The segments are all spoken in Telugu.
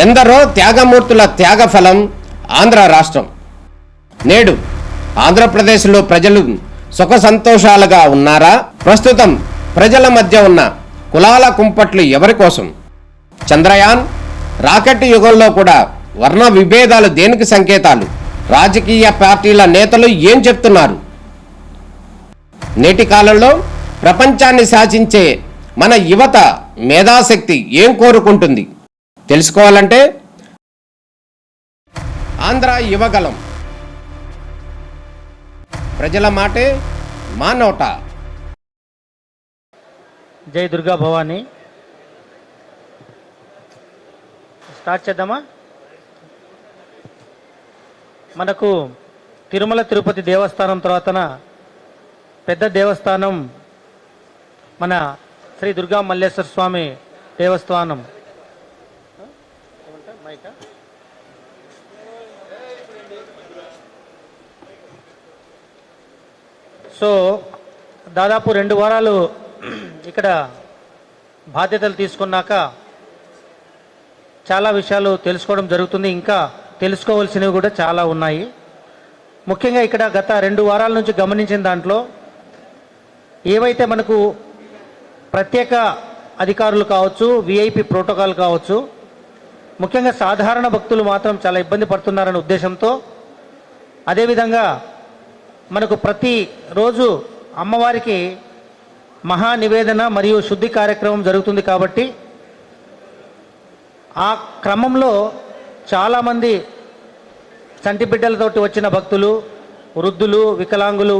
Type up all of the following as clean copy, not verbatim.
ఎందరో త్యాగమూర్తుల త్యాగఫలం ఆంధ్ర రాష్ట్రం. నేడు ఆంధ్రప్రదేశ్లో ప్రజలు సుఖ సంతోషాలుగా ఉన్నారా? ప్రస్తుతం ప్రజల మధ్య ఉన్న కులాల కుంపట్లు ఎవరి కోసం? చంద్రయాన్ రాకెట్ యుగంలో కూడా వర్ణ విభేదాలు దేనికి సంకేతాలు? రాజకీయ పార్టీల నేతలు ఏం చెప్తున్నారు? నేటి కాలంలో ప్రపంచాన్ని శాసించే మన యువత మేధాశక్తి ఏం కోరుకుంటుంది? తెలుసుకోవాలంటే ఆంధ్ర యువగలం. ప్రజల మాటే మా నోట. జై దుర్గా భవాని. స్టార్ట్ చేద్దామా? మనకు తిరుమల తిరుపతి దేవస్థానం తర్వాతన పెద్ద దేవస్థానం మన శ్రీ దుర్గా మల్లేశ్వర స్వామి దేవస్థానం. సో దాదాపు 2 వారాలు ఇక్కడ బాధ్యతలు తీసుకున్నాక చాలా విషయాలు తెలుసుకోవడం జరుగుతుంది. ఇంకా తెలుసుకోవాల్సినవి కూడా చాలా ఉన్నాయి. ముఖ్యంగా ఇక్కడ గత 2 వారాల నుంచి గమనించిన దాంట్లో ఏవైతే మనకు ప్రత్యేక అధికారులు కావచ్చు, విఐపి ప్రోటోకాల్ కావచ్చు, ముఖ్యంగా సాధారణ భక్తులు మాత్రం చాలా ఇబ్బంది పడుతున్నారనే ఉద్దేశంతో, అదేవిధంగా మనకు ప్రతిరోజు అమ్మవారికి మహా నివేదన మరియు శుద్ధి కార్యక్రమం జరుగుతుంది కాబట్టి ఆ క్రమంలో చాలామంది చంటి బిడ్డలతోటి వచ్చిన భక్తులు, వృద్ధులు, వికలాంగులు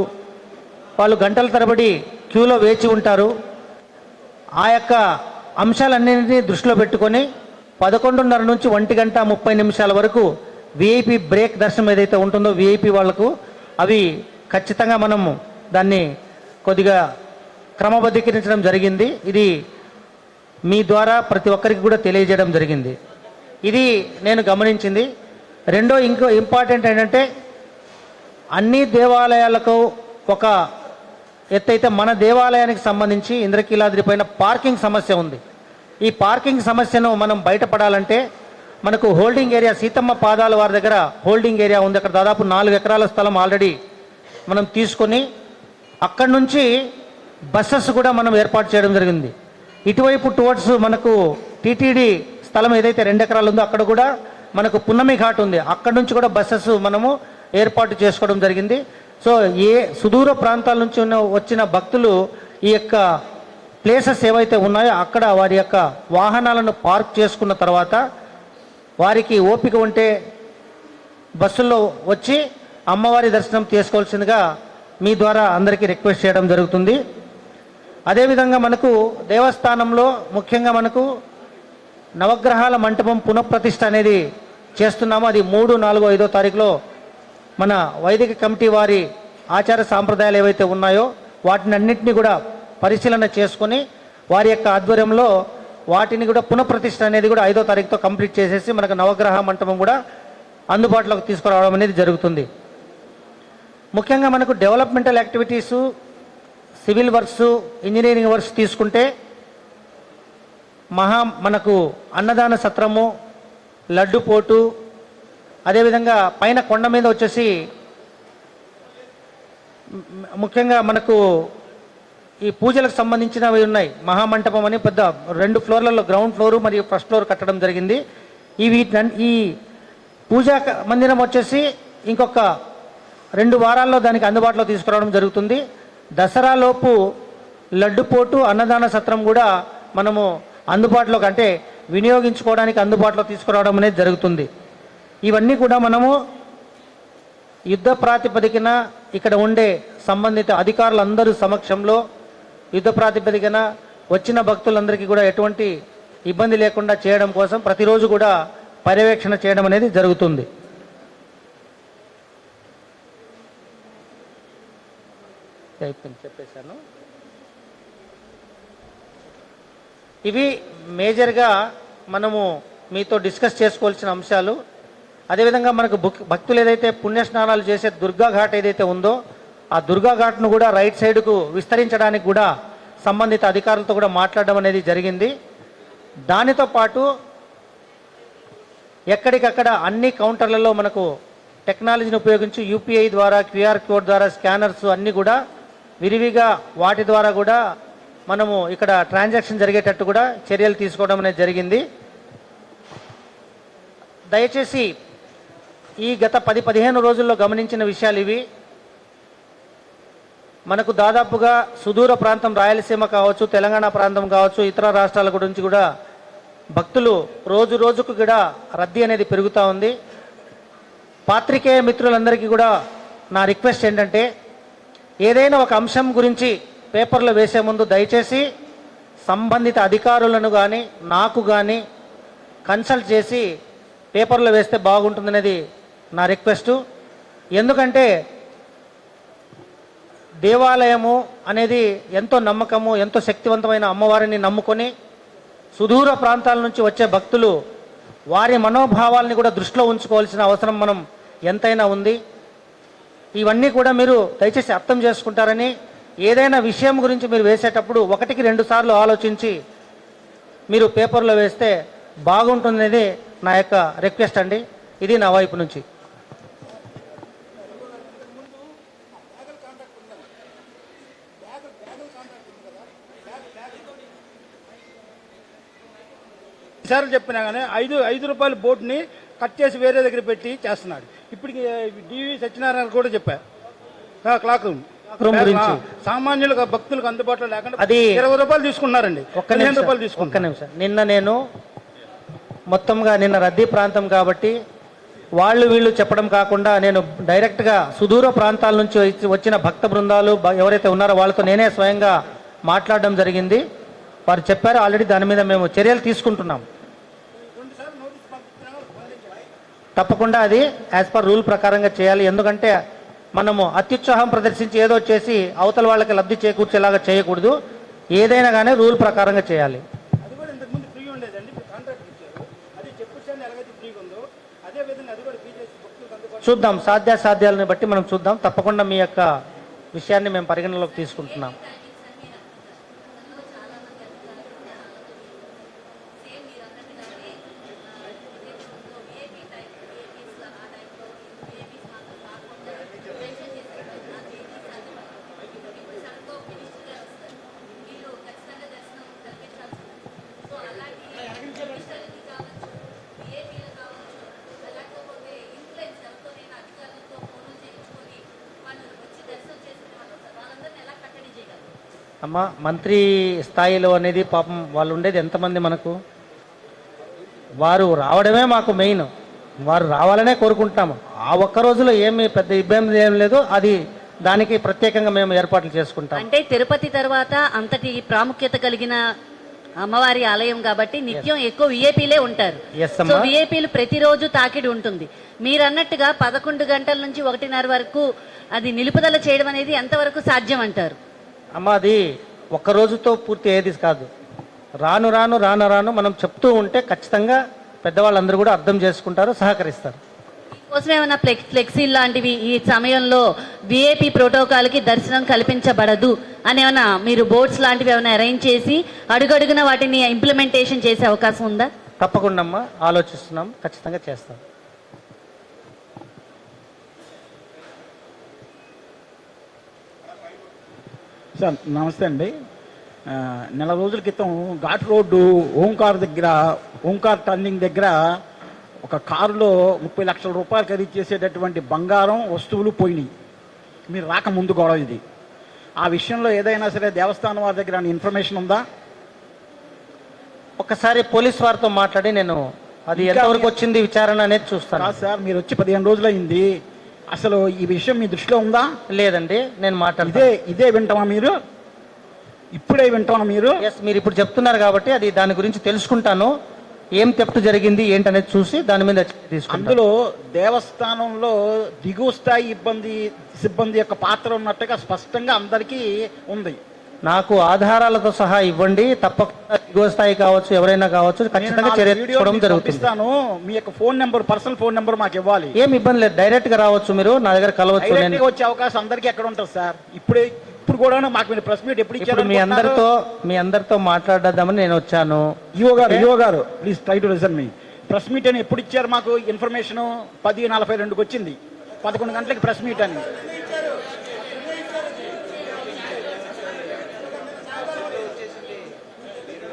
వాళ్ళు గంటల తరబడి క్యూలో వేచి ఉంటారు. ఆ యొక్క అంశాలన్నింటినీ దృష్టిలో పెట్టుకొని 11:30 నుంచి 1:30 వరకు విఐపి బ్రేక్ దర్శనం ఏదైతే ఉంటుందో విఐపి వాళ్లకు అవి ఖచ్చితంగా మనము దాన్ని కొద్దిగా క్రమబద్ధీకరించడం జరిగింది. ఇది మీ ద్వారా ప్రతి ఒక్కరికి కూడా తెలియజేయడం జరిగింది. ఇది నేను గమనించింది. ఇంకో ఇంపార్టెంట్ ఏంటంటే అన్ని దేవాలయాలకు ఒక ఎత్తైతే మన దేవాలయానికి సంబంధించి ఇంద్రకీలాద్రి పైన పార్కింగ్ సమస్య ఉంది. ఈ పార్కింగ్ సమస్యను మనం బయటపడాలంటే మనకు హోల్డింగ్ ఏరియా, సీతమ్మ పాదాల వారి దగ్గర హోల్డింగ్ ఏరియా ఉంది. అక్కడ దాదాపు 4 ఎకరాల స్థలం ఆల్రెడీ మనం తీసుకొని అక్కడి నుంచి బస్సెస్ కూడా మనం ఏర్పాటు చేయడం జరిగింది. ఇటువైపు టువర్డ్స్ మనకు టీటీడీ స్థలం ఏదైతే 2 ఎకరాలు ఉందో అక్కడ కూడా మనకు పున్నమి ఘాట్ ఉంది. అక్కడ నుంచి కూడా బస్సెస్ మనము ఏర్పాటు చేసుకోవడం జరిగింది. సో ఏ సుదూర ప్రాంతాల నుంచి వచ్చిన భక్తులు ఈ యొక్క ప్లేసెస్ ఏవైతే ఉన్నాయో అక్కడ వారి యొక్క వాహనాలను పార్క్ చేసుకున్న తర్వాత వారికి ఓపిక ఉంటే బస్సుల్లో వచ్చి అమ్మవారి దర్శనం చేసుకోవాల్సిందిగా మీ ద్వారా అందరికీ రిక్వెస్ట్ చేయడం జరుగుతుంది. అదేవిధంగా మనకు దేవస్థానంలో ముఖ్యంగా మనకు నవగ్రహాల మంటపం పునఃప్రతిష్ఠ అనేది చేస్తున్నాము. అది 3, 4, 5వ తారీఖులో మన వైదిక కమిటీ వారి ఆచార సాంప్రదాయాలు ఏవైతే ఉన్నాయో వాటిని అన్నింటినీ కూడా పరిశీలన చేసుకొని వారి యొక్క ఆధ్వర్యంలో వాటిని కూడా పునఃప్రతిష్ఠ అనేది కూడా 5వ తారీఖుతో కంప్లీట్ చేసేసి మనకు నవగ్రహ మంటపం కూడా అందుబాటులోకి తీసుకురావడం అనేది జరుగుతుంది. ముఖ్యంగా మనకు developmental activities, civil works, engineering works తీసుకుంటే మనకు అన్నదాన సత్రము, లడ్డు పోటు, అదేవిధంగా పైన కొండ మీద వచ్చేసి ముఖ్యంగా మనకు ఈ పూజలకు సంబంధించినవి ఉన్నాయి. మహామంటపం అని పెద్ద 2 ఫ్లోర్లలో గ్రౌండ్ ఫ్లోరు మరియు ఫస్ట్ ఫ్లోర్ కట్టడం జరిగింది. ఈ పూజా మందిరం వచ్చేసి ఇంకొక 2 వారాల్లో దానికి అందుబాటులో తీసుకురావడం జరుగుతుంది. దసరాలోపు లడ్డుపోటు, అన్నదాన సత్రం కూడా మనము అందుబాటులోకి అంటే వినియోగించుకోవడానికి అందుబాటులో తీసుకురావడం అనేది జరుగుతుంది. ఇవన్నీ కూడా మనము యుద్ధ ప్రాతిపదికన ఇక్కడ ఉండే సంబంధిత అధికారులందరూ సమక్షంలో యుద్ధ ప్రాతిపదికన వచ్చిన భక్తులందరికీ కూడా ఎటువంటి ఇబ్బంది లేకుండా చేయడం కోసం ప్రతిరోజు కూడా పర్యవేక్షణ చేయడం అనేది జరుగుతుంది. చెప్పేశాను. ఇవి మేజర్గా మనము మీతో డిస్కస్ చేసుకోవాల్సిన అంశాలు. అదేవిధంగా మనకు భక్తులు ఏదైతే పుణ్యస్నానాలు చేసే దుర్గా ఘాట్ ఏదైతే ఉందో ఆ దుర్గా ఘాట్ను కూడా రైట్ సైడ్కు విస్తరించడానికి కూడా సంబంధిత అధికారులతో కూడా మాట్లాడడం అనేది జరిగింది. దానితో పాటు ఎక్కడికక్కడ అన్ని కౌంటర్లలో మనకు టెక్నాలజీని ఉపయోగించి యూపీఐ ద్వారా, క్యూఆర్ కోడ్ ద్వారా, స్కానర్స్ అన్నీ కూడా విరివిగా వాటి ద్వారా కూడా మనము ఇక్కడ ట్రాన్సాక్షన్ జరిగేటట్టు కూడా చర్యలు తీసుకోవడం అనేది జరిగింది. దయచేసి ఈ గత 10-15 రోజుల్లో గమనించిన విషయాలు ఇవి. మనకు దాదాపుగా సుదూర ప్రాంతం రాయలసీమ కావచ్చు, తెలంగాణ ప్రాంతం కావచ్చు, ఇతర రాష్ట్రాల గురించి కూడా భక్తులు రోజు రోజుకు కూడా రద్దీ అనేది పెరుగుతూ ఉంది. పాత్రికేయ మిత్రులందరికీ కూడా నా రిక్వెస్ట్ ఏంటంటే, ఏదైనా ఒక అంశం గురించి పేపర్లో వేసే ముందు దయచేసి సంబంధిత అధికారులను కానీ నాకు కానీ కన్సల్ట్ చేసి పేపర్లో వేస్తే బాగుంటుందనేది నా రిక్వెస్టు. ఎందుకంటే దేవాలయము అనేది ఎంతో నమ్మకము, ఎంతో శక్తివంతమైన అమ్మవారిని నమ్ముకొని సుదూర ప్రాంతాల నుంచి వచ్చే భక్తులు వారి మనోభావాల్ని కూడా దృష్టిలో ఉంచుకోవాల్సిన అవసరం మనం ఎంతైనా ఉంది. ఇవన్నీ కూడా మీరు దయచేసి అర్థం చేసుకుంటారని, ఏదైనా విషయం గురించి మీరు వేసేటప్పుడు 1-2 సార్లు ఆలోచించి మీరు పేపర్లో వేస్తే బాగుంటుందనేది నా యొక్క రిక్వెస్ట్ అండి. ఇది నా వైపు నుంచి. సార్లు చెప్పినా కానీ ఐదు రూపాయల బోట్ని కట్ చేసి వేరే దగ్గర పెట్టి చేస్తున్నాడు. ఇప్పటికి డివి సత్యనారాయణ కూడా చెప్పారు క్లాక్ రూమ్ గురించి సామాన్యులకు భక్తులకు అందుబాటులో లేకుండా అది 20 రూపాయలు తీసుకున్నారండి. 15 రూపాయలు తీసుకున్నారు. ఒక్క నిమిషం. నేను మొత్తంగా నిన్న రద్దీ ప్రాంతం కాబట్టి వాళ్ళు వీళ్ళు చెప్పడం కాకుండా నేను డైరెక్ట్గా సుదూర ప్రాంతాల నుంచి వచ్చిన భక్త బృందాలు ఎవరైతే ఉన్నారో వాళ్ళతో నేనే స్వయంగా మాట్లాడడం జరిగింది. వారు చెప్పారు ఆల్రెడీ, దాని మీద మేము చర్యలు తీసుకుంటున్నాం. తప్పకుండా అది యాజ్ పర్ రూల్ ప్రకారంగా చేయాలి. ఎందుకంటే మనము అత్యుత్సాహం ప్రదర్శించి ఏదో చేసి అవతల వాళ్ళకి లబ్ధి చేకూర్చేలాగా చేయకూడదు. ఏదైనా కానీ రూల్ ప్రకారంగా చేయాలి. అది కూడా ఇంతకుముందు ఫ్రీ ఉండేదండి, ఇప్పుడు కాంట్రాక్ట్ ఇచ్చారు. అది చెప్పొచ్చాను ఎలాగైతే ఫ్రీగా ఉందో అదే విధంగా అది కూడా ఫ్రీ చేసి భక్తులకు అందుబాటులో చూద్దాం, సాధ్యాసాధ్యాలను బట్టి మనం చూద్దాం. తప్పకుండా మీ యొక్క విషయాన్ని మేము పరిగణలోకి తీసుకుంటున్నాం. అమ్మ, మంత్రి స్థాయిలో అనేది పాపం వాళ్ళు ఉండేది ఎంతమంది మనకు? వారు రావడమే మాకు మెయిన్. వారు రావాలనే కోరుకుంటున్నాము. ఆ ఒక్క రోజులో ఏమి పెద్ద ఇబ్బంది ఏం లేదు. అది దానికి ప్రత్యేకంగా మేము ఏర్పాట్లు చేసుకుంటాం. అంటే తిరుపతి తర్వాత అంతటి ప్రాముఖ్యత కలిగిన అమ్మవారి ఆలయం కాబట్టి నిత్యం ఎక్కువ విఐపీలే ఉంటారు. సో విఐపీలు ప్రతిరోజు తాకిడి ఉంటుంది. మీరు అన్నట్టుగా 11 గంటల నుంచి 1:30 వరకు అది నిలుపుదల చేయడం అనేది ఎంతవరకు సాధ్యం అంటారు? అమ్మ, అది ఒక్క రోజుతో పూర్తి ఏది కాదు. రాను రాను రాను రాను మనం చెప్తూ ఉంటే ఖచ్చితంగా పెద్దవాళ్ళందరూ కూడా అర్థం చేసుకుంటారు, సహకరిస్తారు. కోసం ఏమైనా ఫ్లెక్సీ లాంటివి ఈ సమయంలో విఐపి ప్రోటోకాల్కి దర్శనం కల్పించబడదు అని ఏమైనా మీరు బోర్డ్స్ లాంటివి ఏమైనా అరేంజ్ చేసి అడుగడుగున వాటిని ఇంప్లిమెంటేషన్ చేసే అవకాశం ఉందా? తప్పకుండా అమ్మా, ఆలోచిస్తున్నాం, ఖచ్చితంగా చేస్తాం. సార్ నమస్తే అండి. నెల రోజుల క్రితం ఘాట్ రోడ్డు ఓంకార్ టర్నింగ్ దగ్గర ఒక కారులో 30 లక్షల రూపాయలు ఖరీదు చేసేటటువంటి బంగారం వస్తువులు పోయినాయి. మీరు రాక ముందు గొడవ ఇది. ఆ విషయంలో ఏదైనా సరే దేవస్థానం వారి దగ్గర ఇన్ఫర్మేషన్ ఉందా? ఒకసారి పోలీస్ వారితో మాట్లాడి నేను అది ఎంతవరకు వచ్చింది విచారణ అనేది చూస్తాను. సార్ మీరు వచ్చి 15 రోజులు అయింది. అసలు ఈ విషయం మీ దృష్టిలో ఉందా? లేదండి, నేను మాట్లాడితే ఇదే వింటామా మీరు? ఇప్పుడే వింటామా మీరు? ఎస్, మీరు ఇప్పుడు చెప్తున్నారు కాబట్టి అది దాని గురించి తెలుసుకుంటాను. ఏం తెప్టు జరిగింది ఏంటనేది చూసి దాని మీద తీసుకుంటాను. అందులో దేవస్థానంలో దిగువ స్థాయి సిబ్బంది యొక్క పాత్ర ఉన్నట్టుగా స్పష్టంగా అందరికీ ఉంది. నాకు ఆధారాలతో సహా ఇవ్వండి. తప్పకుండా దిగువ స్థాయి కావచ్చు, ఎవరైనా కావచ్చు, ఖచ్చితంగా చర్య తీసుకోవడం జరుగుతుంది. మీ యొక్క phone number, personal phone number మాకు ఇవ్వాలి. ఏం ఇబ్బంది లేదు, డైరెక్ట్ గా రావచ్చు, మీరు నా దగ్గర కలవచ్చు. నేను వచ్చే అవకాశం అందరికీ ఎక్కడ ఉంటుంది సార్? ఇప్పుడు కూడా మాకు మీరు ప్రెస్ మీట్ ఎప్పుడు ఇచ్చారు? మీ అందరితో మాట్లాడదామని నేను వచ్చాను. ఈఓ గారు please try to listen me. Press meet అని ఎప్పుడు ఇచ్చారు మాకు ఇన్ఫర్మేషను? 10:42కి వచ్చింది, 11 గంటలకి ప్రెస్ మీట్ అని.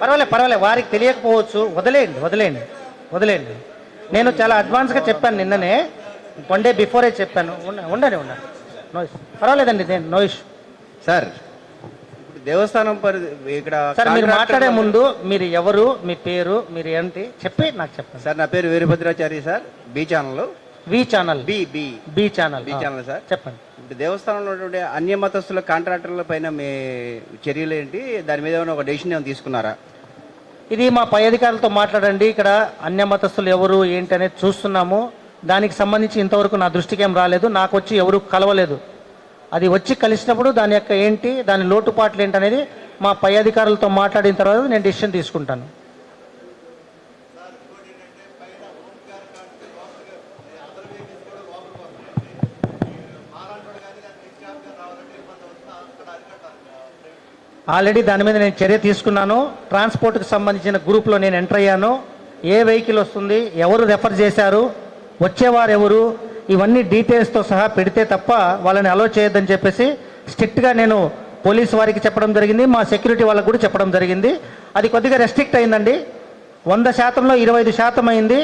పర్వాలేదు, వారికి తెలియకపోవచ్చు, వదిలేయండి. నేను చాలా అడ్వాన్స్గా చెప్పాను, నిన్ననే 1 డే బిఫోరే చెప్పాను. ఉండండి నో ఇష్యూ, పర్వాలేదండి, నేను నో ఇష్యూ. సార్ ఇప్పుడు దేవస్థానం ఇక్కడ సార్ మీరు మాట్లాడే ముందు మీరు ఎవరు, మీ పేరు, మీరు ఏంటి చెప్పి నాకు చెప్పండి. సార్ నా పేరు Veerabhadrachari sir, B channel. V channel B channel sir. చెప్పండి. ఇప్పుడు దేవస్థానంలో ఉన్నటువంటి అన్య మతస్థుల కాంట్రాక్టర్ల పైన మీ చర్యలు ఏంటి? దాని మీద ఏమైనా ఒక డెసిషన్ ఏమైనా తీసుకున్నారా? ఇది మా పై అధికారులతో మాట్లాడండి. ఇక్కడ అన్య మతస్థులు ఎవరు ఏంటి అనేది చూస్తున్నాము. దానికి సంబంధించి ఇంతవరకు నా దృష్టికి ఏం రాలేదు, నాకు వచ్చి ఎవరు కలవలేదు. అది వచ్చి కలిసినప్పుడు దాని యొక్క ఏంటి, దాని లోటుపాట్లు ఏంటి అనేది మా పై అధికారులతో మాట్లాడిన తర్వాత నేను డెసిషన్ తీసుకుంటాను. ఆల్రెడీ దాని మీద నేను చర్య తీసుకున్నాను. ట్రాన్స్పోర్ట్కి సంబంధించిన గ్రూప్లో నేను ఎంటర్ అయ్యాను. ఏ వెహికల్ వస్తుంది, ఎవరు రెఫర్ చేశారు, వచ్చేవారు ఎవరు, ఇవన్నీ డీటెయిల్స్తో సహా పెడితే తప్ప వాళ్ళని అలో చేయొద్దని చెప్పేసి స్ట్రిక్ట్గా నేను పోలీసు వారికి చెప్పడం జరిగింది, మా సెక్యూరిటీ వాళ్ళకు కూడా చెప్పడం జరిగింది. అది కొద్దిగా రెస్ట్రిక్ట్ అయిందండి. 100%లో 25% అయింది.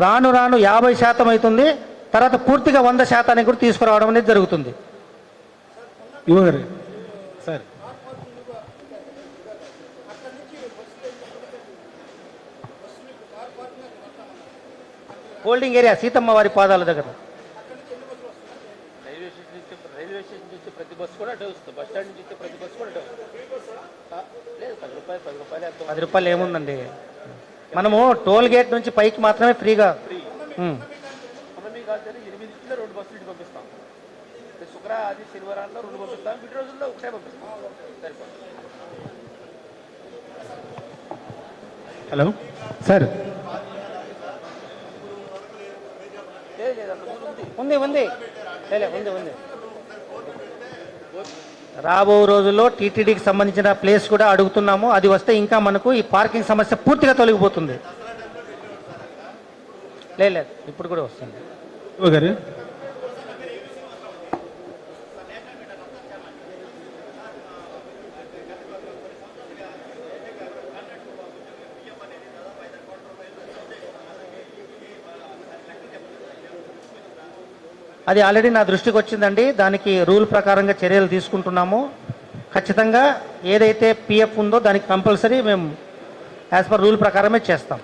రాను 50% అవుతుంది. తర్వాత పూర్తిగా 100% కూడా తీసుకురావడం అనేది జరుగుతుంది. సార్ హోల్డింగ్ ఏరియా సీతమ్మ వారి పాదాల దగ్గర రైల్వే స్టేషన్ నుంచి ప్రతి బస్సు కూడా అటే వస్తుంది, బస్ స్టాండ్ నుంచి ప్రతి బస్సు కూడా అటే లేదు. 10 రూపాయలు 10 రూపాయలు ఏముందండి, మనము టోల్ గేట్ నుంచి పైకి మాత్రమే ఫ్రీగా. మీకు కాదు 8 ఇంట్లో 2 బస్సులు ఇటు పంపిస్తాం. శుక్ర ఆది శనివారాల్లో 2 పంపిస్తాం, మిడ్ రోజుల్లో ఒకటే పంపిస్తాం. సరిపోతుంది. Hello sir. ఉంది రాబో రోజుల్లో టీటీడీకి సంబంధించిన ప్లేస్ కూడా అడుగుతున్నాము. అది వస్తే ఇంకా మనకు ఈ పార్కింగ్ సమస్య పూర్తిగా తొలగిపోతుంది. లేదు ఇప్పుడు కూడా వస్తుంది. అది ఆల్రెడీ నా దృష్టికి వచ్చిందండి. దానికి రూల్ ప్రకారంగా చర్యలు తీసుకుంటున్నాము. ఖచ్చితంగా ఏదైతే పిఎఫ్ ఉందో దానికి కంపల్సరీ మేము యాజ్ పర్ రూల్ ప్రకారమే చేస్తాం.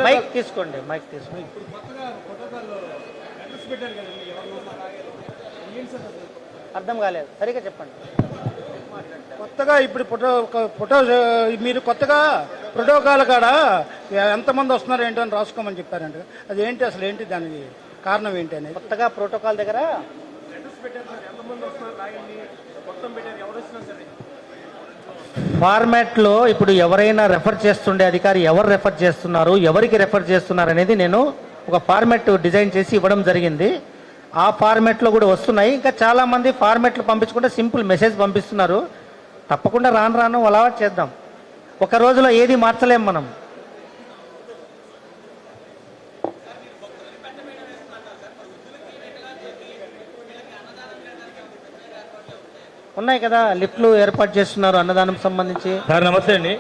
మైక్ తీసుకోండి. అర్థం కాలేదు, సరిగా చెప్పండి. కొత్తగా ఇప్పుడు ఫోటో మీరు కొత్తగా ప్రోటోకాల్ కాడ ఎంతమంది వస్తున్నారు ఏంటో అని రాసుకోమని చెప్పారంట. అది ఏంటి అసలు, ఏంటి దానికి కారణం ఏంటి అనేది? కొత్తగా ప్రోటోకాల్ దగ్గర ఫార్మాట్లో ఇప్పుడు ఎవరైనా రెఫర్ చేస్తుండే అధికారి ఎవరు రెఫర్ చేస్తున్నారు, ఎవరికి రెఫర్ చేస్తున్నారు అనేది నేను ఒక ఫార్మాట్ డిజైన్ చేసి ఇవ్వడం జరిగింది. ఆ ఫార్మాట్లో కూడా వస్తున్నాయి. ఇంకా చాలామంది ఫార్మాట్లు పంపించకుండా సింపుల్ మెసేజ్ పంపిస్తున్నారు. తప్పకుండా రాను అలా చేద్దాం. ఒక రోజులో ఏది మార్చలేం మనం. ఉన్నాయి కదా, లిఫ్ట్లు ఏర్పాటు చేస్తున్నారు అన్నదానం సంబంధించి. సార్ నమస్తే అండి.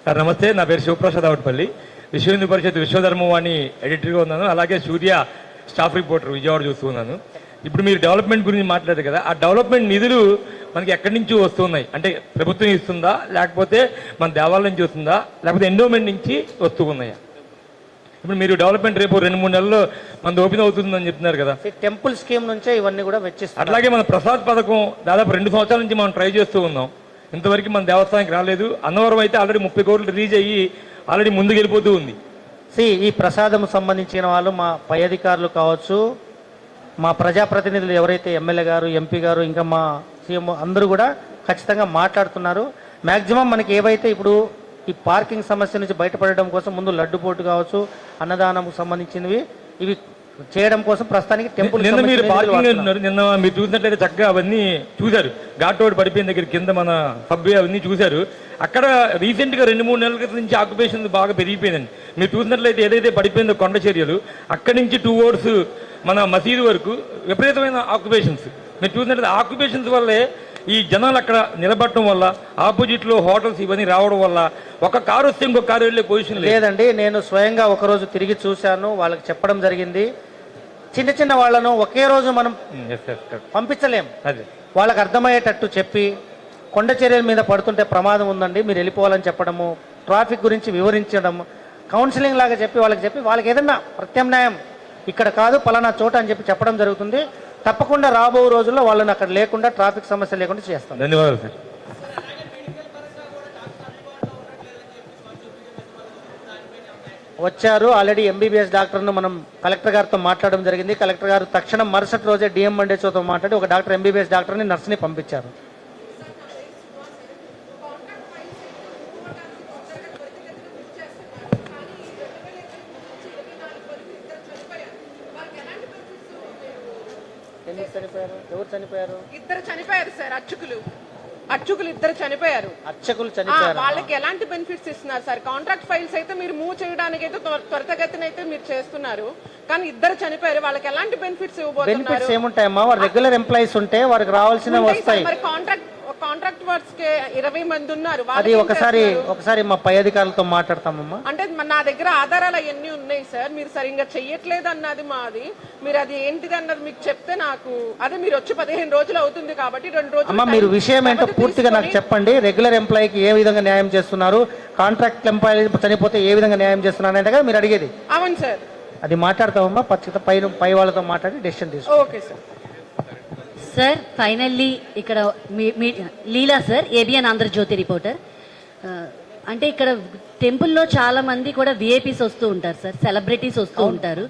సార్ నమస్తే, నా పేరు శివప్రసాద్ అవుట్పల్లి, విశ్వ హిందూ పరిషత్ విశ్వధర్మవాణి ఎడిటర్గా ఉన్నాను. అలాగే సూర్య స్టాఫ్ రిపోర్టర్ విజయవాడ చూస్తూ ఉన్నాను. ఇప్పుడు మీరు డెవలప్మెంట్ గురించి మాట్లాడారు కదా, ఆ డెవలప్మెంట్ నిధులు మనకి ఎక్కడి నుంచి వస్తున్నాయి అంటే ప్రభుత్వం ఇస్తుందా, లేకపోతే మన దేవాలయం నుంచి వస్తుందా, లేకపోతే ఎండోమెంట్ నుంచి వస్తూ ఉన్నాయా? ఇప్పుడు మీరు డెవలప్మెంట్ రేపు 2-3 నెలల్లో మనది ఓపెన్ అవుతుందని చెప్తున్నారు కదా, టెంపుల్ స్కీమ్ నుంచే ఇవన్నీ కూడా వెచ్చిస్తారు. అట్లాగే మన ప్రసాద్ పథకం దాదాపు 2 సంవత్సరాల నుంచి మనం ట్రై చేస్తూ ఉన్నాం. ఇంతవరకు మన దేవస్థానానికి రాలేదు. అన్నవరం అయితే ఆల్రెడీ 30 కోట్లు రిలీజ్ అయ్యి ఆల్రెడీ ముందుకు వెళ్ళిపోతూ ఉంది. ఈ ప్రసాదం సంబంధించిన వాళ్ళు మా పై అధికారులు కావచ్చు, మా ప్రజాప్రతినిధులు ఎవరైతే ఎమ్మెల్యే గారు, ఎంపీ గారు, ఇంకా మా సీఎం అందరూ కూడా ఖచ్చితంగా మాట్లాడుతున్నారు. మ్యాక్సిమం మనకి ఏవైతే ఇప్పుడు ఈ పార్కింగ్ సమస్య నుంచి బయటపడడం కోసం ముందు లడ్డు పోటు కావచ్చు, అన్నదానంకు సంబంధించినవి, ఇవి చేయడం కోసం ప్రస్తుతానికి టెంపుల్ నిన్న మీరు పార్కింగ్ అంటున్నారు, నిన్న మీరు చూసినట్లయితే చక్కగా అవన్నీ చూశారు. ఘాట్ రోడ్ పడిపోయిన దగ్గర కింద మన సబ్వే అవన్నీ చూశారు. అక్కడ రీసెంట్గా 2-3 నెలల క్రితం నుంచి ఆక్యుపేషన్ బాగా పెరిగిపోయిందండి. మీరు చూసినట్లయితే ఏదైతే పడిపోయిందో కొండ చర్యలు, అక్కడి నుంచి 2 ఓవర్స్ మన మసీదు వరకు విపరీతమైన ఆక్యుపేషన్స్. మీరు చూసినట్లయితే ఆక్యుపేషన్స్ వల్లే ఈ జనాలు అక్కడ నిలబడటం వల్ల, ఆపోజిట్లో హోటల్స్ ఇవన్నీ రావడం వల్ల ఒక కారు వస్తే ఇంకొక కారు వెళ్ళే పొజిషన్ లేదండి. నేను స్వయంగా ఒకరోజు తిరిగి చూశాను, వాళ్ళకి చెప్పడం జరిగింది. చిన్న చిన్న వాళ్ళను ఒకే రోజు మనం పంపించలేం. వాళ్ళకి అర్థమయ్యేటట్టు చెప్పి కొండ చర్యల మీద పడుతుంటే ప్రమాదం ఉందండి, మీరు వెళ్ళిపోవాలని చెప్పడము, ట్రాఫిక్ గురించి వివరించడం, కౌన్సిలింగ్ లాగా చెప్పి వాళ్ళకి ఏదన్నా ప్రత్యామ్నాయం ఇక్కడ కాదు పలానా చోట అని చెప్పడం జరుగుతుంది. తప్పకుండా రాబో రోజుల్లో వాళ్ళని అక్కడ లేకుండా, ట్రాఫిక్ సమస్య లేకుండా చేస్తాం. ధన్యవాదాలు సార్. వచ్చారు ఆల్రెడీ ఎంబీబీఎస్ డాక్టర్ను మనం కలెక్టర్ గారితో మాట్లాడడం జరిగింది. కలెక్టర్ గారు తక్షణం మరుసటి రోజే డిఎం మండేచోతో మాట్లాడి ఒక డాక్టర్ ఎంబీబీఎస్ డాక్టర్ని నర్సుని పంపించారు. ఎందుకు చనిపోయారు? ఎవరు చనిపోయారు? ఇద్దరు చనిపోయారు సార్. అర్చకులు ఇద్దరు చనిపోయారు. అర్చకులు చనిపోయారు. వాళ్ళకి ఎలాంటి బెనిఫిట్స్ ఇస్తున్నారు సార్? కాంట్రాక్ట్ ఫైల్స్ అయితే మీరు మూవ్ చేయడానికి అయితే త్వరితగతిన అయితే మీరు చేస్తున్నారు, కానీ ఇద్దరు చనిపోయారు. వాళ్ళకి ఎలాంటి బెనిఫిట్స్ ఇవ్వబోతున్నారు? బెనిఫిట్స్ ఏముంటాయమ్మా? వారు రెగ్యులర్ ఎంప్లాయీస్ ఉంటే వారికి రావాల్సిన వస్తాయి. మరి కాంట్రాక్ట్ వర్క్స్ కి 20 మంది ఉన్నారు. అది ఒకసారి మా పై అధికారులతో మాట్లాడతామమ్మా. అంటే నా దగ్గర ఆధారాలు అవన్నీ ఉన్నాయి సార్. మీరు సరిగ్గా చెయ్యట్లేదు అన్నది మాది. మీరు అది ఏంటిది అన్నది మీకు చెప్తే నాకు, అదే మీరు వచ్చి 15 రోజులు అవుతుంది కాబట్టి 2 రోజులు అమ్మా మీరు విషయం ఏంటో పూర్తిగా నాకు చెప్పండి. రెగ్యులర్ ఎంప్లాయీకి ఏ విధంగా న్యాయం చేస్తున్నారు, కాంట్రాక్ట్ ఎంప్లాయీ చనిపోతే ఏ విధంగా న్యాయం చేస్తున్నారు అంటే మీరు అడిగేది. అవును సార్. అది మాట్లాడతామమ్మా, పై వాళ్ళతో మాట్లాడి డెసిషన్ తీసుకో. Okay sir. సార్ ఫైనల్లీ ఇక్కడ లీలా సార్, ఏబిఎన్ ఆంధ్రజ్యోతి రిపోర్టర్. అంటే ఇక్కడ టెంపుల్లో చాలా మంది కూడా విఐపీస్ వస్తూ ఉంటారు సార్, సెలబ్రిటీస్ వస్తూ ఉంటారు.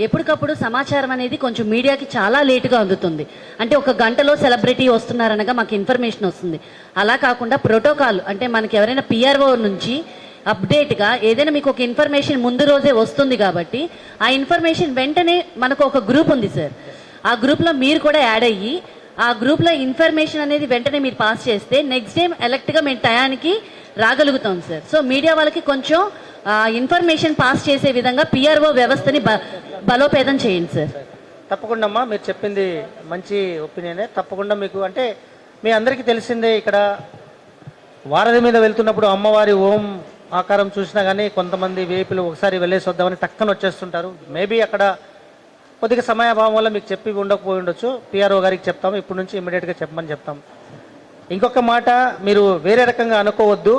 ఎప్పటికప్పుడు సమాచారం అనేది కొంచెం మీడియాకి చాలా లేటుగా అందుతుంది. అంటే 1 గంటలో సెలబ్రిటీ వస్తున్నారనగా మాకు ఇన్ఫర్మేషన్ వస్తుంది. అలా కాకుండా ప్రోటోకాల్ అంటే మనకి ఎవరైనా పిఆర్ఓ నుంచి అప్డేట్గా ఏదైనా మీకు ఒక ఇన్ఫర్మేషన్ ముందు రోజే వస్తుంది కాబట్టి ఆ ఇన్ఫర్మేషన్ వెంటనే మనకు ఒక గ్రూప్ ఉంది సార్, ఆ గ్రూప్లో మీరు కూడా యాడ్ అయ్యి ఆ గ్రూప్లో ఇన్ఫర్మేషన్ అనేది వెంటనే మీరు పాస్ చేస్తే నెక్స్ట్ డే ఎలక్ట్గా మేము టయానికి రాగలుగుతాం సార్. సో మీడియా వాళ్ళకి కొంచెం ఇన్ఫర్మేషన్ పాస్ చేసే విధంగా పిఆర్ఓ వ్యవస్థని బలోపేతం చేయండి సార్. తప్పకుండా అమ్మా, మీరు చెప్పింది మంచి ఒపీనియనే. తప్పకుండా మీకు అంటే మీ అందరికీ తెలిసిందే, ఇక్కడ వారధి మీద వెళ్తున్నప్పుడు అమ్మవారి ఓం ఆకారం చూసినా కానీ కొంతమంది వేపులు ఒకసారి వెళ్ళేసి వద్దామని టక్కన వచ్చేస్తుంటారు. మేబీ అక్కడ కొద్దిగా సమయాభావం వల్ల మీకు చెప్పి ఉండకపోయి ఉండొచ్చు. పిఆర్ఓ గారికి చెప్తాము, ఇప్పటి నుంచి ఇమ్మీడియట్గా చెప్పమని చెప్తాం. ఇంకొక మాట, మీరు వేరే రకంగా అనుకోవద్దు.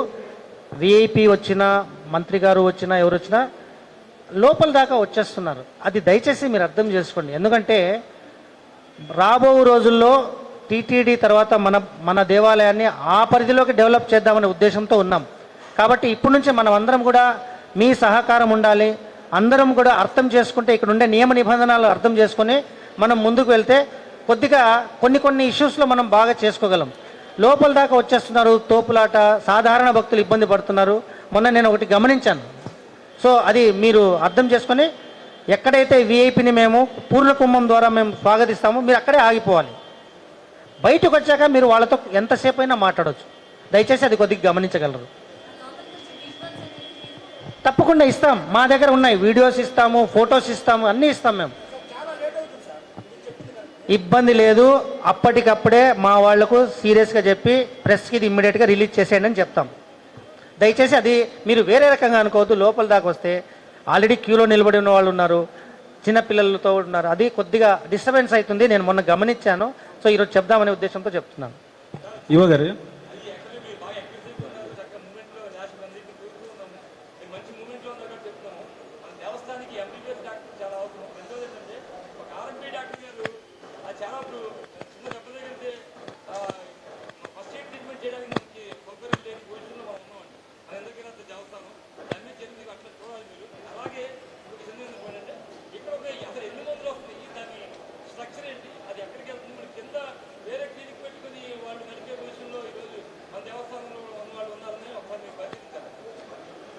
విఐపి వచ్చినా, మంత్రి గారు వచ్చినా, ఎవరు వచ్చినా లోపల దాకా వచ్చేస్తున్నారు. అది దయచేసి మీరు అర్థం చేసుకోండి. ఎందుకంటే రాబో రోజుల్లో టీటీడీ తర్వాత మన దేవాలయాన్ని ఆ పరిధిలోకి డెవలప్ చేద్దామనే ఉద్దేశంతో ఉన్నాం. కాబట్టి ఇప్పటి నుంచి మనం అందరం కూడా మీ సహకారం ఉండాలి. అందరం కూడా అర్థం చేసుకుంటే, ఇక్కడ ఉండే నియమ నిబంధనలు అర్థం చేసుకొని మనం ముందుకు వెళ్తే కొద్దిగా కొన్ని ఇష్యూస్లో మనం బాగా చేసుకోగలం. లోపల దాకా వచ్చేస్తున్నారు, తోపులాట, సాధారణ భక్తులు ఇబ్బంది పడుతున్నారు. మొన్న నేను ఒకటి గమనించాను. సో అది మీరు అర్థం చేసుకొని ఎక్కడైతే విఐపిని మేము పూర్ణ కుంభం ద్వారా మేము స్వాగతిస్తామో మీరు అక్కడే ఆగిపోవాలి. బయటకు వచ్చాక మీరు వాళ్ళతో ఎంతసేపు అయినా మాట్లాడవచ్చు. దయచేసి అది కొద్దిగా గమనించగలరు. తప్పకుండా ఇస్తాం, మా దగ్గర ఉన్నాయి, వీడియోస్ ఇస్తాము, ఫొటోస్ ఇస్తాము, అన్నీ ఇస్తాం. మేము ఇబ్బంది లేదు. అప్పటికప్పుడే మా వాళ్లకు సీరియస్గా చెప్పి ప్రెస్కి ఇది ఇమ్మీడియట్గా రిలీజ్ చేసేయండి అని చెప్తాం. దయచేసి అది మీరు వేరే రకంగా అనుకోవద్దు. లోపల దాకా వస్తే ఆల్రెడీ క్యూలో నిలబడి ఉన్న వాళ్ళు ఉన్నారు, చిన్నపిల్లలతో ఉన్నారు, అది కొద్దిగా డిస్టర్బెన్స్ అవుతుంది. నేను మొన్న గమనించాను. సో ఈరోజు చెప్దామనే ఉద్దేశంతో చెప్తున్నాను. యువ గారు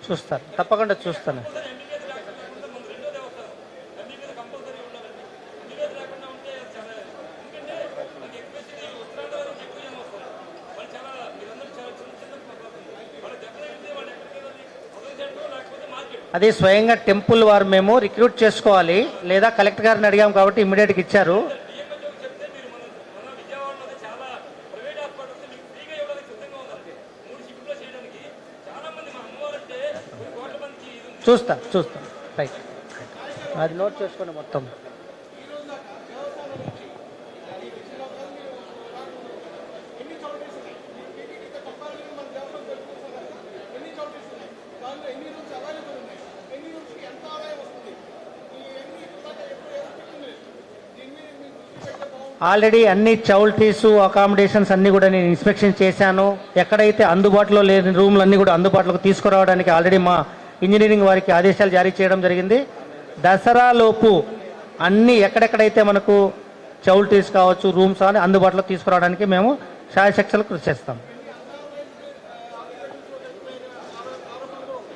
చూస్తాను, తప్పకుండా చూస్తాను. అది స్వయంగా టెంపుల్ వారు మేము రిక్రూట్ చేసుకోవాలి, లేదా కలెక్టర్ గారిని అడిగాం కాబట్టి ఇమ్మీడియట్గా ఇచ్చారు. చూస్తా రైట్, అది నోట్ చేసుకోండి మొత్తం. ఆల్రెడీ అన్ని చౌల్టీస్ అకామిడేషన్స్ అన్నీ కూడా నేను ఇన్స్పెక్షన్ చేశాను. ఎక్కడైతే అందుబాటులో లేని రూమ్లు అన్నీ కూడా అందుబాటులోకి తీసుకురావడానికి ఆల్రెడీ మా ఇంజనీరింగ్ వారికి ఆదేశాలు జారీ చేయడం జరిగింది. దసరా లోపు అన్నీ ఎక్కడెక్కడైతే మనకు చౌల్టీస్ కావచ్చు, రూమ్స్ అని అందుబాటులో తీసుకురావడానికి మేము శాయశక్తులు కృషి చేస్తాం.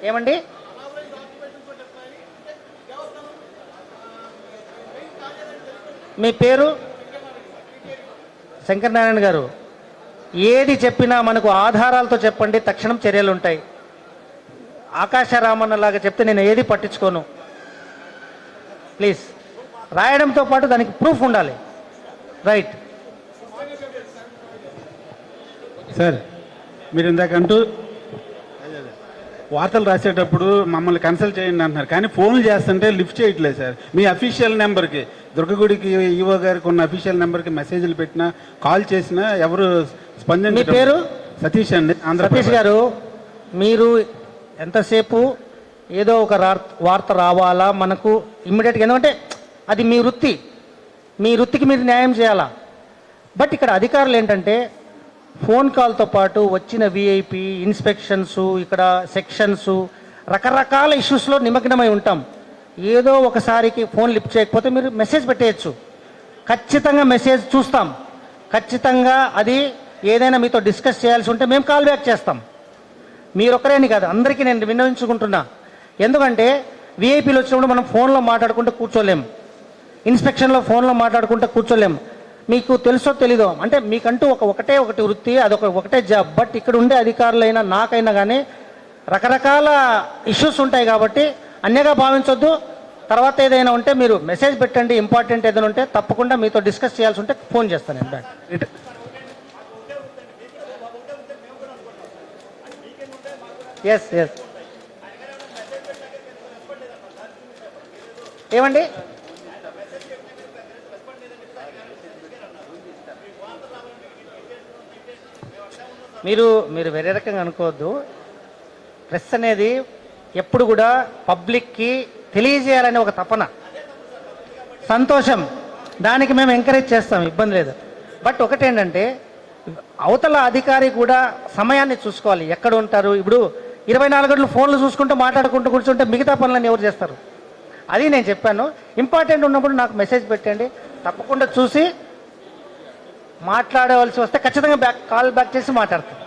ఏమండి మీ పేరు? శంకరనారాయణ గారు, ఏది చెప్పినా మనకు ఆధారాలతో చెప్పండి, తక్షణం చర్యలు ఉంటాయి. ఆకాశరామన్న లాగా చెప్తే నేను ఏది పట్టించుకోను. ప్లీజ్ రాయడంతో పాటు దానికి ప్రూఫ్ ఉండాలి. రైట్ సార్, మీరు ఇందాకంటూ వార్తలు రాసేటప్పుడు మమ్మల్ని కన్సల్ట్ చేయండి అంటున్నారు, కానీ ఫోన్లు చేస్తుంటే లిఫ్ట్ చేయట్లేదు సార్. మీ అఫీషియల్ నెంబర్కి, దుర్గగుడికి ఈవో గారికి ఉన్న అఫీషియల్ నెంబర్కి మెసేజ్లు పెట్టినా, కాల్ చేసినా ఎవరు స్పందించారు. మీ పేరు? సతీష్ అండి, సతీష్ గారు. మీరు ఎంతసేపు ఏదో ఒక వార్త రావాలా మనకు ఇమ్మీడియట్గా, ఎందుకంటే అది మీ వృత్తి, మీ వృత్తికి మీరు న్యాయం చేయాలా. బట్ ఇక్కడ అధికారులు ఏంటంటే ఫోన్ కాల్తో పాటు వచ్చిన విఐపి ఇన్స్పెక్షన్స్, ఇక్కడ సెక్షన్స్, రకరకాల ఇష్యూస్లో నిమగ్నమై ఉంటాం. ఏదో ఒకసారికి ఫోన్ లిఫ్ట్ చేయకపోతే మీరు మెసేజ్ పెట్టేయచ్చు. ఖచ్చితంగా మెసేజ్ చూస్తాం. ఖచ్చితంగా అది ఏదైనా మీతో డిస్కస్ చేయాల్సి ఉంటే మేము కాల్ బ్యాక్ చేస్తాం. మీరొక్కరేని కాదు, అందరికీ నేను విన్నవించుకుంటున్నా. ఎందుకంటే విఐపీలు వచ్చినప్పుడు మనం ఫోన్లో మాట్లాడుకుంటూ కూర్చోలేం, ఇన్స్పెక్షన్లో ఫోన్లో మాట్లాడుకుంటూ కూర్చోలేం. మీకు తెలుసో తెలీదో, అంటే మీకంటూ ఒకటే వృత్తి, ఒకటే జాబ్. బట్ ఇక్కడ ఉండే అధికారులైనా నాకైనా కానీ రకరకాల ఇష్యూస్ ఉంటాయి కాబట్టి అన్యగా భావించొద్దు. తర్వాత ఏదైనా ఉంటే మీరు మెసేజ్ పెట్టండి, ఇంపార్టెంట్ ఏదైనా ఉంటే తప్పకుండా మీతో డిస్కస్ చేయాల్సి ఉంటే ఫోన్ చేస్తాను నేను బ్యాక్. ఎస్ ఏమండి, మీరు వేరే రకంగా అనుకోవద్దు. ప్రెస్ అనేది ఎప్పుడు కూడా పబ్లిక్కి తెలియజేయాలని ఒక తపన, సంతోషం, దానికి మేము ఎంకరేజ్ చేస్తాం, ఇబ్బంది లేదు. బట్ ఒకటేంటంటే అవతల అధికారి కూడా సమయాన్ని చూసుకోవాలి, ఎక్కడ ఉంటారు. ఇప్పుడు 24 గంటలు ఫోన్లు చూసుకుంటూ మాట్లాడుకుంటూ కూర్చుంటే మిగతా పనులను ఎవరు చేస్తారు? అది నేను చెప్పాను. ఇంపార్టెంట్ ఉన్నప్పుడు నాకు మెసేజ్ పెట్టండి, తప్పకుండా చూసి మాట్లాడవలసి వస్తే ఖచ్చితంగా కాల్ బ్యాక్ చేసి మాట్లాడతాం.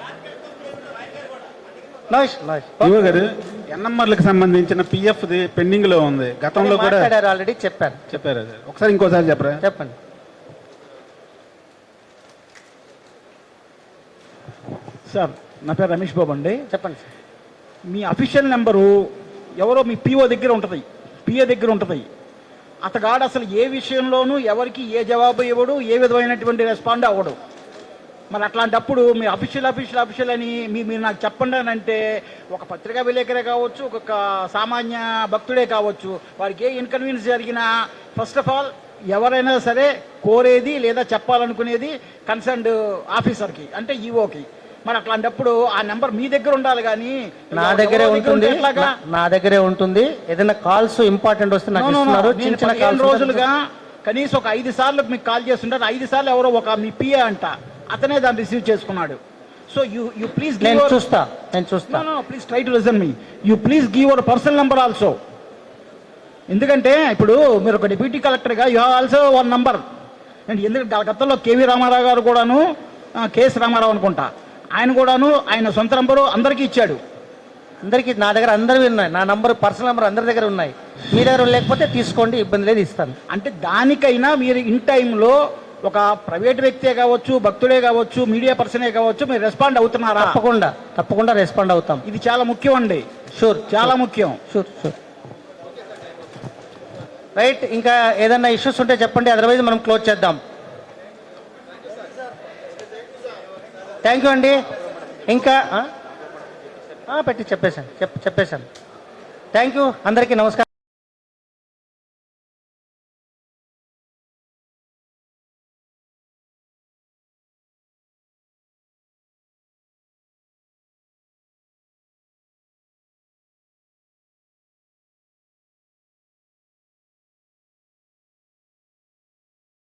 ఈవో గారు, ఎన్ఎంఆర్లకు సంబంధించిన పిఎఫ్ది పెండింగ్ లో ఉంది, గతంలో కూడా ఆల్రెడీ చెప్పారు. ఒకసారి ఇంకోసారి చెప్పరా? చెప్పండి. సార్, నా పేరు రమేష్ బాబు అండి. చెప్పండి సార్. మీ అఫీషియల్ నెంబరు ఎవరో మీ పిఓ దగ్గర ఉంటుంది, పిఏ దగ్గర ఉంటుంది. అతగాడు అసలు ఏ విషయంలోనూ ఎవరికి ఏ జవాబు ఇవ్వడు, ఏ విధమైనటువంటి రెస్పాండ్ అవ్వడు. మరి అట్లాంటప్పుడు మీ అఫీషియల్ అని మీరు నాకు చెప్పండి అని అంటే, ఒక పత్రికా విలేకరే కావచ్చు, ఒక సామాన్య భక్తుడే కావచ్చు, వారికి ఏ ఇన్కన్వీనియన్స్ జరిగినా ఫస్ట్ ఆఫ్ ఆల్ ఎవరైనా సరే కోరేది లేదా చెప్పాలనుకునేది కన్సర్న్డ్ ఆఫీసర్కి, అంటే ఈఓకి. మరి అట్లాంటప్పుడు ఆ నెంబర్ మీ దగ్గర ఉండాలి, కానీ నా దగ్గరే ఉంటుంది. నా దగ్గరే ఉంటుంది. ఏదైనా కాల్స్ ఇంపార్టెంట్ వస్తే నాకు ఇస్తున్నారు. చిన్న రోజులుగా కనీసం ఒక 5 సార్లు మీకు కాల్ చేస్తుంటారు. 5 సార్లు ఎవరో ఒక మీ పిఏ అంట, అతనే దాన్ని రిసీవ్ చేసుకున్నాడు. సో యూ ప్లీజ్, నేను చూస్తా. Please try to listen me. You please give your personal number also. ఎందుకంటే ఇప్పుడు మీరు ఒక డిప్యూటీ కలెక్టర్గా you have also one number. ఎందుకంటే గతంలో కేవీ రామారావు గారు కూడాను, కేఎస్ రామారావు అనుకుంటా, ఆయన కూడాను ఆయన సొంత నంబరు అందరికీ ఇచ్చాడు. అందరికీ నా దగ్గర అందరివి ఉన్నాయి. నా నంబర్, పర్సనల్ నెంబర్ అందరి దగ్గర ఉన్నాయి. మీ దగ్గర లేకపోతే తీసుకోండి, ఇబ్బంది లేదు, ఇస్తాను. అంటే దానికైనా మీరు ఇన్ టైంలో ఒక ప్రైవేట్ వ్యక్తే కావచ్చు, భక్తుడే కావచ్చు, మీడియా పర్సనే కావచ్చు, మీరు రెస్పాండ్ అవుతున్నారా? తప్పకుండా రెస్పాండ్ అవుతాం. ఇది చాలా ముఖ్యం అండి. షూర్, చాలా ముఖ్యం. షూర్. రైట్, ఇంకా ఏదన్నా ఇష్యూస్ ఉంటే చెప్పండి, అదర్వైజ్ మనం క్లోజ్ చేద్దాం. థ్యాంక్ యూ అండి. ఇంకా పెట్టి చెప్పేశాను. థ్యాంక్ యూ, అందరికీ నమస్కారం.